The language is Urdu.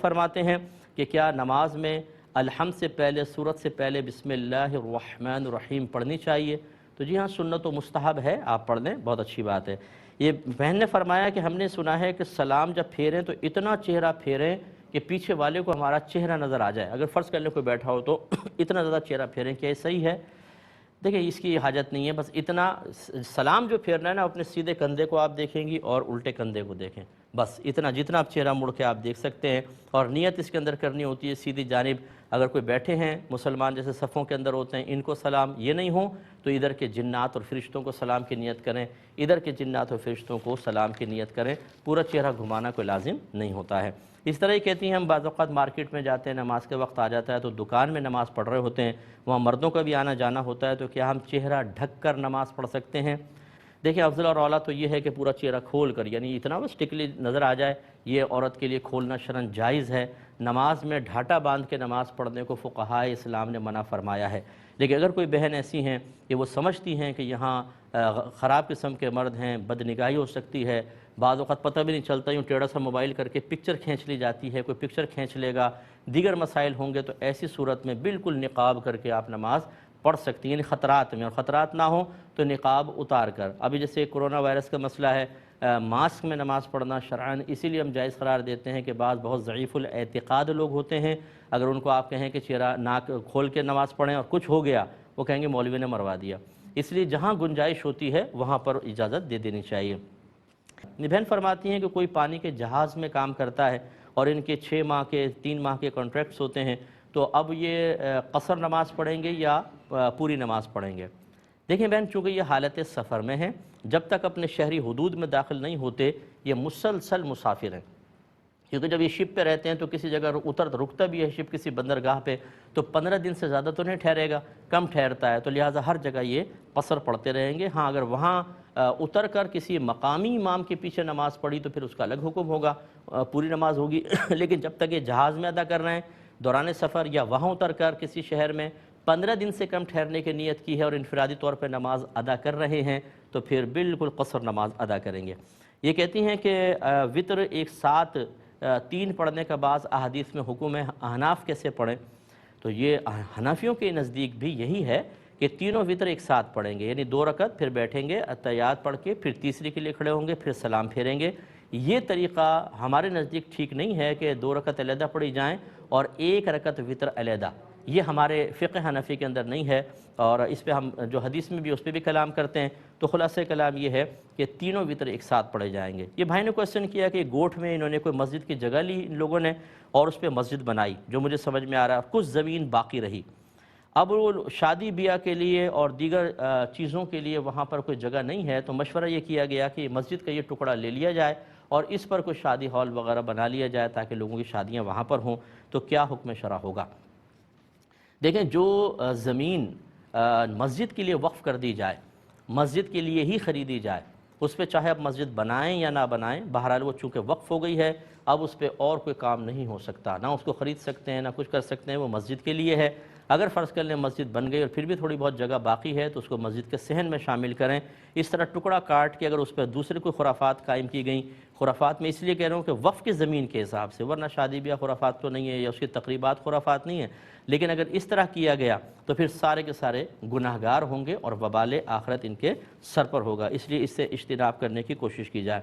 فرماتے ہیں کہ کیا نماز میں الحمد سے پہلے، سورت سے پہلے بسم اللہ الرحمن الرحیم پڑھنی چاہیے؟ تو جی ہاں، سنت و مستحب ہے، آپ پڑھ لیں، بہت اچھی بات ہے۔ یہ بہن نے فرمایا کہ ہم نے سنا ہے کہ سلام جب پھیریں تو اتنا چہرہ پھیریں کہ پیچھے والے کو ہمارا چہرہ نظر آ جائے۔ اگر فرض کر لیں کوئی بیٹھا ہو تو اتنا زیادہ چہرہ پھیریں، کیا یہ صحیح ہے؟ دیکھیں اس کی حاجت نہیں ہے، بس اتنا سلام جو پھیرنا ہے نا، اپنے سیدھے کندھے کو آپ دیکھیں گی اور الٹے کندھے کو دیکھیں، بس اتنا، جتنا آپ چہرہ مڑ کے آپ دیکھ سکتے ہیں۔ اور نیت اس کے اندر کرنی ہوتی ہے سیدھی جانب، اگر کوئی بیٹھے ہیں مسلمان جیسے صفوں کے اندر ہوتے ہیں، ان کو سلام یہ نہیں ہوں تو ادھر کے جنات اور فرشتوں کو سلام کی نیت کریں، ادھر کے جنات اور فرشتوں کو سلام کی نیت کریں، پورا چہرہ گھمانا کوئی لازم نہیں ہوتا ہے۔ اس طرح ہی کہتی ہیں ہم بعض اوقات مارکیٹ میں جاتے ہیں، نماز کے وقت آ جاتا ہے تو دکان میں نماز پڑھ رہے ہوتے ہیں، وہاں مردوں کا بھی آنا جانا ہوتا ہے، تو کیا ہم چہرہ ڈھک کر نماز پڑھ سکتے ہیں؟ دیکھیں افضل اور اعلیٰ تو یہ ہے کہ پورا چہرہ کھول کر، یعنی اتنا بس ٹکلی نظر آ جائے، یہ عورت کے لیے کھولنا شرعاً جائز ہے۔ نماز میں ڈھاٹا باندھ کے نماز پڑھنے کو فقہائے اسلام نے منع فرمایا ہے۔ لیکن اگر کوئی بہن ایسی ہیں کہ وہ سمجھتی ہیں کہ یہاں خراب قسم کے مرد ہیں، بدنگاہی ہو سکتی ہے، بعض اوقات پتہ بھی نہیں چلتا، یوں ٹیڑھا سا موبائل کر کے پکچر کھینچ لی جاتی ہے، کوئی پکچر کھینچ لے گا، دیگر مسائل ہوں گے، تو ایسی صورت میں بالکل نقاب کر کے آپ نماز پڑھ سکتی ہیں، یعنی خطرات میں، اور خطرات نہ ہوں تو نقاب اتار کر۔ ابھی جیسے کرونا وائرس کا مسئلہ ہے، ماسک میں نماز پڑھنا شرعاً اسی لیے ہم جائز قرار دیتے ہیں کہ بعض بہت ضعیف الاعتقاد لوگ ہوتے ہیں، اگر ان کو آپ کہیں کہ چہرہ ناک کھول کے نماز پڑھیں اور کچھ ہو گیا، وہ کہیں گے مولوی نے مروا دیا، اس لیے جہاں گنجائش ہوتی ہے وہاں پر اجازت دے دینی چاہیے۔ بہن فرماتی ہیں کہ کوئی پانی کے جہاز میں کام کرتا ہے اور ان کے 6 ماہ کے 3 ماہ کے کانٹریکٹس ہوتے ہیں، تو اب یہ قصر نماز پڑھیں گے یا پوری نماز پڑھیں گے؟ دیکھیں بہن، چونکہ یہ حالت سفر میں ہیں، جب تک اپنے شہری حدود میں داخل نہیں ہوتے یہ مسلسل مسافر ہیں، کیونکہ جب یہ شپ پہ رہتے ہیں تو کسی جگہ رکتا بھی ہے شپ کسی بندرگاہ پہ، تو 15 دن سے زیادہ تو نہیں ٹھہرے گا، کم ٹھہرتا ہے، تو لہٰذا ہر جگہ یہ قصر پڑھتے رہیں گے۔ ہاں اگر وہاں اتر کر کسی مقامی امام کے پیچھے نماز پڑھی تو پھر اس کا الگ حکم ہوگا، پوری نماز ہوگی۔ لیکن جب تک یہ جہاز میں ادا کر رہے ہیں دوران سفر، یا وہاں اتر کر کسی شہر میں 15 دن سے کم ٹھہرنے کی نیت کی ہے اور انفرادی طور پہ نماز ادا کر رہے ہیں، تو پھر بالکل قصر نماز ادا کریں گے۔ یہ کہتی ہیں کہ وطر ایک ساتھ 3 پڑھنے کا بعض احادیث میں حکم ہے، احناف کیسے پڑھیں؟ تو یہ حنفیوں کے نزدیک بھی یہی ہے کہ تینوں وطر ایک ساتھ پڑھیں گے، یعنی 2 رکعت، پھر بیٹھیں گے اتحیات پڑھ کے، پھر تیسری کے لیے کھڑے ہوں گے، پھر سلام پھیریں گے۔ یہ طریقہ ہمارے نزدیک ٹھیک نہیں ہے کہ 2 رکعت علیحدہ پڑھی جائیں اور 1 رکعت وطر علیحدہ، یہ ہمارے فقہ حنفی کے اندر نہیں ہے، اور اس پہ ہم جو حدیث میں بھی اس پہ بھی کلام کرتے ہیں۔ تو خلاصہ کلام یہ ہے کہ تینوں وطر ایک ساتھ پڑھے جائیں گے۔ یہ بھائی نے کویسچن کیا کہ گوٹھ میں انہوں نے کوئی مسجد کی جگہ لی ان لوگوں نے اور اس پہ مسجد بنائی، جو مجھے سمجھ میں آ رہا ہے، کچھ زمین باقی رہی، اب وہ شادی بیاہ کے لیے اور دیگر چیزوں کے لیے وہاں پر کوئی جگہ نہیں ہے، تو مشورہ یہ کیا گیا کہ مسجد کا یہ ٹکڑا لے لیا جائے اور اس پر کوئی شادی ہال وغیرہ بنا لیا جائے تاکہ لوگوں کی شادیاں وہاں پر ہوں۔ تو کیا حکم شرع ہوگا؟ دیکھیں، جو زمین مسجد کے لیے وقف کر دی جائے، مسجد کے لیے ہی خریدی جائے، اس پہ چاہے آپ مسجد بنائیں یا نہ بنائیں، بہرحال وہ چونکہ وقف ہو گئی ہے، اب اس پہ اور کوئی کام نہیں ہو سکتا، نہ اس کو خرید سکتے ہیں نہ کچھ کر سکتے ہیں، وہ مسجد کے لیے ہے۔ اگر فرض کر لیں مسجد بن گئی اور پھر بھی تھوڑی بہت جگہ باقی ہے تو اس کو مسجد کے صحن میں شامل کریں۔ اس طرح ٹکڑا کاٹ کے اگر اس پہ دوسرے کوئی خرافات قائم کی گئیں، خرافات میں اس لیے کہہ رہا ہوں کہ وقف کی زمین کے حساب سے، ورنہ شادی بیاہ خرافات تو نہیں ہے یا اس کی تقریبات خرافات نہیں ہے، لیکن اگر اس طرح کیا گیا تو پھر سارے کے سارے گناہگار ہوں گے اور وبال آخرت ان کے سر پر ہوگا، اس لیے اس سے اجتناب کرنے کی کوشش کی جائے۔